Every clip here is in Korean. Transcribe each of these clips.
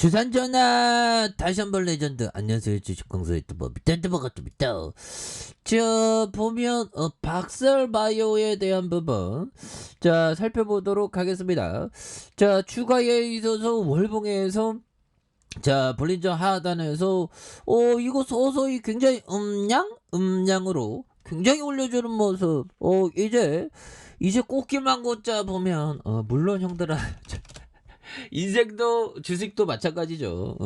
주산 전화 다시 한번 레전드. 안녕하세요, 주식광수 유튜버 밑단드버 같습니다. 자, 보면 박살바이오에 대한 부분 자 살펴보도록 하겠습니다. 자, 주가에 있어서 월봉에서 자 볼린저 하단에서 이거 서서히 굉장히 음량으로 굉장히 올려주는 모습. 이제 꽃길만 걷자 보면 물론 형들아 인생도 주식도 마찬가지죠.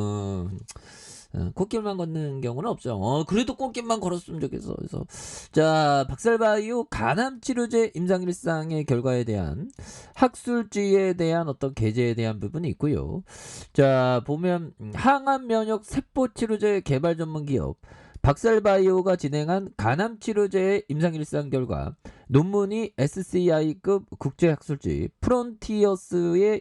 꽃길만 걷는 경우는 없죠. 그래도 꽃길만 걸었으면 좋겠어. 그래서 자, 박살바이오 간암 치료제 임상일상의 결과에 대한 학술지에 대한 어떤 게재에 대한 부분이 있고요. 자, 보면 항암 면역 세포 치료제 개발 전문 기업 박살바이오가 진행한 간암 치료제의 임상일상 결과 논문이 SCI급 국제학술지 프론티어스의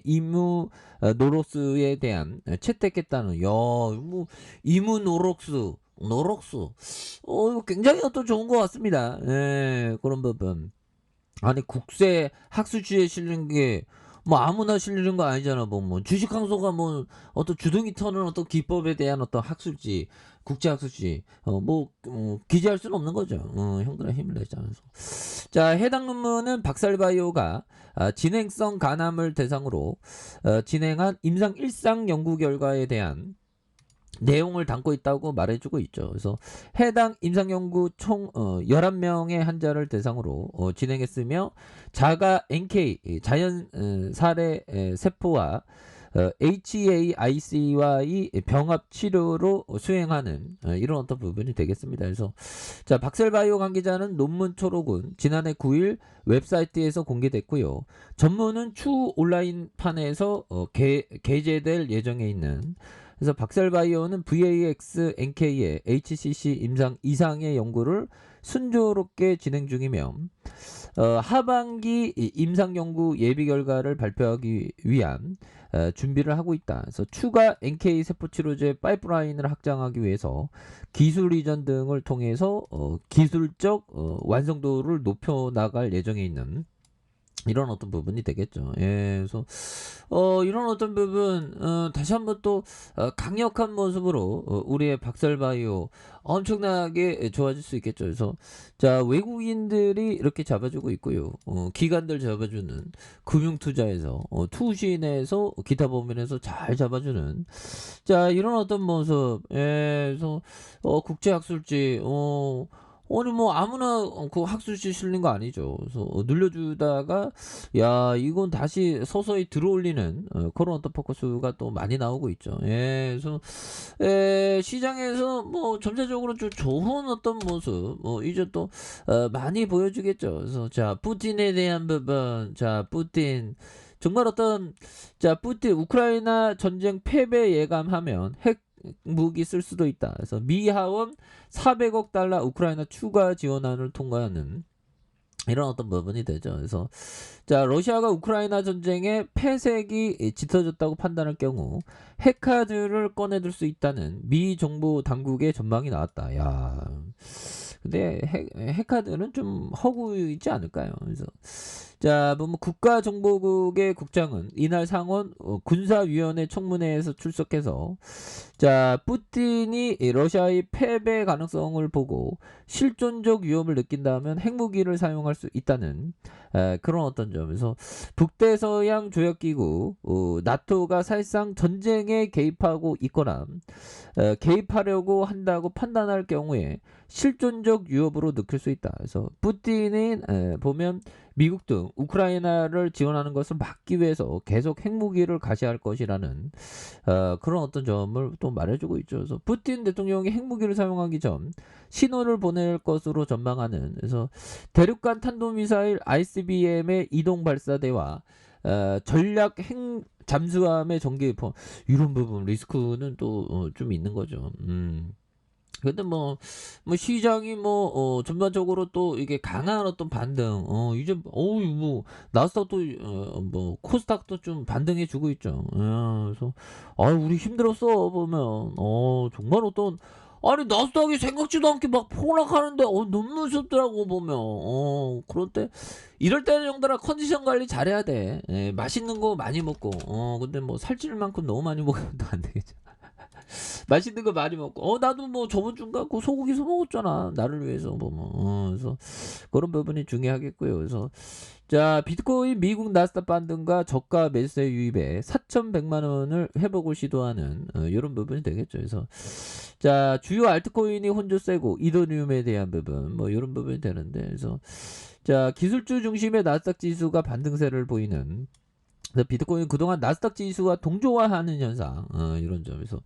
이무노록스에 대한 채택했다는. 뭐 이무노록스 이거 굉장히 또 좋은 것 같습니다. 그런 부분. 아니 국제 학술지에 실린 게 뭐 아무나 실리는 거 아니잖아. 뭐 주식항소가 뭐 어떤 주둥이 터는 어떤 기법에 대한 어떤 학술지, 국제 학술지 기재할 수는 없는 거죠. 형들아 힘을 내자. 자, 해당 논문은 박살바이오가 진행성 간암을 대상으로 진행한 임상 1상 연구 결과에 대한 내용을 담고 있다고 말해주고 있죠. 그래서 해당 임상연구 총 11명의 환자를 대상으로 진행했으며 자가 NK 자연 사례 세포와 HAIC와의 병합 치료로 수행하는 이런 어떤 부분이 되겠습니다. 그래서 자, 박셀바이오 관계자는 논문 초록은 지난해 9일 웹사이트에서 공개됐고요. 전문은 추후 온라인판에서 게재될 예정에 있는. 그래서 박셀바이오는 VAX NK의 HCC 임상 이상의 연구를 순조롭게 진행 중이며 하반기 임상 연구 예비 결과를 발표하기 위한 준비를 하고 있다. 그래서 추가 NK 세포 치료제 파이프라인을 확장하기 위해서 기술 이전 등을 통해서 기술적 완성도를 높여 나갈 예정에 있는 이런 어떤 부분이 되겠죠. 그래서 이런 어떤 부분 다시 한번 또 강력한 모습으로 우리의 박살바이오 엄청나게 좋아질 수 있겠죠. 그래서 자, 외국인들이 이렇게 잡아주고 있고요. 기관들 잡아주는 금융투자에서 투신에서 기타 법인에서 잘 잡아주는 자, 이런 어떤 모습. 그래서 국제학술지 아니 뭐 아무나 그 학술지 실린 거 아니죠. 그래서 늘려주다가 야 이건 다시 서서히 들어올리는 그런 어떤 포커스가 또 많이 나오고 있죠. 그래서 시장에서 뭐 전체적으로 좀 좋은 어떤 모습 이제 또 많이 보여주겠죠. 그래서 자, 푸틴에 대한 부분. 자, 푸틴 정말 자, 푸틴 우크라이나 전쟁 패배 예감하면 핵 무기 쓸 수도 있다. 그래서 미 하원 400억 달러 우크라이나 추가 지원안을 통과하는 이런 어떤 부분이 되죠. 그래서 자, 러시아가 우크라이나 전쟁에 패색이 짙어졌다고 판단할 경우 핵카드를 꺼내들 수 있다는 미 정부 당국의 전망이 나왔다. 야, 근데 핵카드는 좀 허구이지 않을까요? 그래서 자, 보면 국가정보국의 국장은 이날 상원 군사위원회 청문회에서 출석해서 자, 푸틴이 러시아의 패배 가능성을 보고 실존적 위협을 느낀다면 핵무기를 사용할 수 있다는 그런 어떤 점에서 북대서양 조약기구 나토가 사실상 전쟁에 개입하고 있거나 개입하려고 한다고 판단할 경우에 실존적 위협으로 느낄 수 있다. 그래서 푸틴은 보면 미국 등 우크라이나를 지원하는 것을 막기 위해서 계속 핵무기를 가시할 것이라는 그런 어떤 점을 또 말해주고 있죠. 그래서 푸틴 대통령이 핵무기를 사용하기 전 신호를 보낼 것으로 전망하는. 그래서 대륙간 탄도미사일 ICBM의 이동 발사대와 전략 핵 잠수함의 전기 유포 이런 부분 리스크는 또 좀 있는 거죠. 근데 시장이 전반적으로 또 이게 강한 어떤 반등, 이제, 나스닥도, 코스닥도 좀 반등해주고 있죠. 그래서, 우리 힘들었어, 보면, 정말 아니 나스닥이 생각지도 않게 막 폭락하는데 너무 무섭더라고 보면. 그럴 때 이럴 때는 형들아 컨디션 관리 잘해야 돼. 예, 맛있는 거 많이 먹고. 근데 뭐 살찔 만큼 너무 많이 먹으면 또 안 되겠죠. 맛있는 거 많이 먹고 나도 뭐 저번 주인가 그 소고기 사 먹었잖아 나를 위해서 보면. 그래서 그런 부분이 중요하겠고요. 그래서 자 비트코인 미국 나스닥 반등과 저가 매수세 유입에 4,100만 원을 회복을 시도하는 이런 부분이 되겠죠. 그래서 자 주요 알트코인이 혼조 세고 이더리움에 대한 부분 뭐 이런 부분이 되는데 그래서 자 기술주 중심의 나스닥 지수가 반등세를 보이는 비트코인 그동안 나스닥 지수와 동조화하는 현상 이런 점에서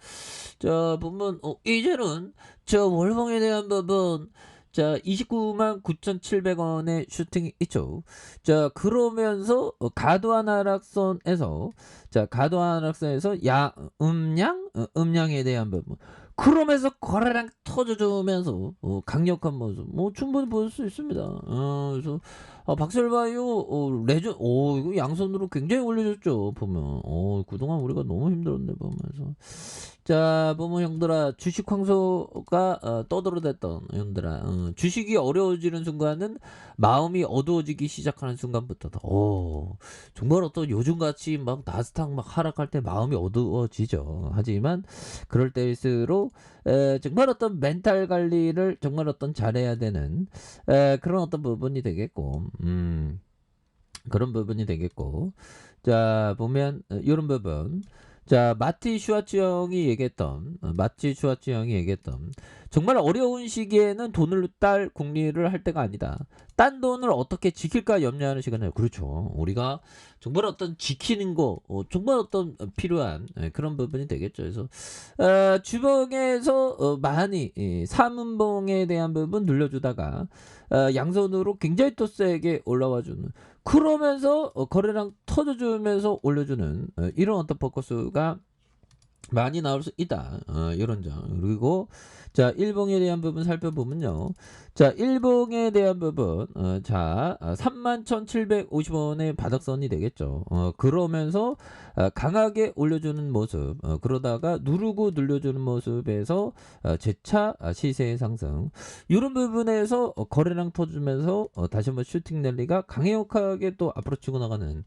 자 보면 이제는 저 월봉에 대한 부분 자 29만 9,700원의 슈팅이 있죠. 자 그러면서 과도한 하락선에서 자 과도한 하락선에서 음량에 대한 부분 그러면서 거래량 터져주면서 강력한 모습 뭐 충분히 보일 수 있습니다. 그래서 박셀바이오 레전 이거 양손으로 굉장히 올려줬죠 보면. 그동안 우리가 너무 힘들었네 보면서 자 보면 형들아 주식 황소가 떠들어댔던 형들아 주식이 어려워지는 순간은 마음이 어두워지기 시작하는 순간부터 정말 어떤 요즘같이 막 나스닥 막 하락할 때 마음이 어두워지죠. 하지만 그럴 때일수록 정말 어떤 멘탈 관리를 정말 어떤 잘해야 되는 그런 어떤 부분이 되겠고 그런 부분이 되겠고 자 보면 이런 부분 자 마티 슈와츠 형이 얘기했던 정말 어려운 시기에는 돈을 딸 궁리를 할 때가 아니다. 딴 돈을 어떻게 지킬까 염려하는 시간이에요. 그렇죠. 우리가 정말 어떤 지키는 거 정말 어떤 필요한 그런 부분이 되겠죠. 그래서 주봉에서 많이 삼음봉에 대한 부분 눌려주다가 양손으로 굉장히 또 세게 올라와주는 그러면서 거래량 터져주면서 올려주는 이런 어떤 포커스가 많이 나올 수 있다. 이런 점. 그리고 자 일봉에 대한 부분 살펴보면요. 자 일봉에 대한 부분 자 31,750원의 바닥선이 되겠죠. 그러면서 강하게 올려주는 모습 그러다가 누르고 눌려주는 모습에서 재차 시세의 상승 이런 부분에서 거래량 터주면서 다시 한번 슈팅 랠리가 강력하게 또 앞으로 치고 나가는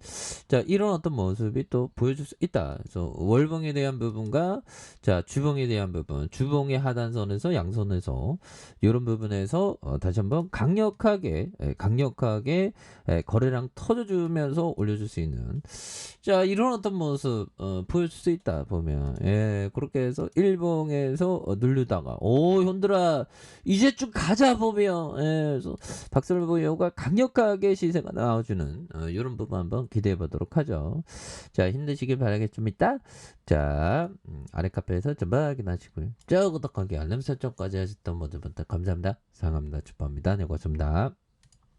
자 이런 어떤 모습이 또 보여줄 수 있다. 그래서 월봉에 대한 부분과 자 주봉에 대한 부분 주봉의 하단선에서 양선에서 이런 부분에서 다시 한번 강력하게 거래량 터져주면서 올려줄 수 있는 자 이런 어떤 모습 보여줄 수 있다 보면 그렇게 해서 일봉에서 누르다가 현들아 이제 좀 가자 보면 그래서 박설보이오가 강력하게 시세가 나와주는 이런 부분 한번 기대해 보도록 하죠. 자 힘내시길 바라겠습니다. 자 아래 카페에서 좀 확인하시고요. 저 구독하기 알림 설정까지 하셨던 모든 분들 감사합니다. 사랑합니다. 축복합니다. 네 고맙습니다.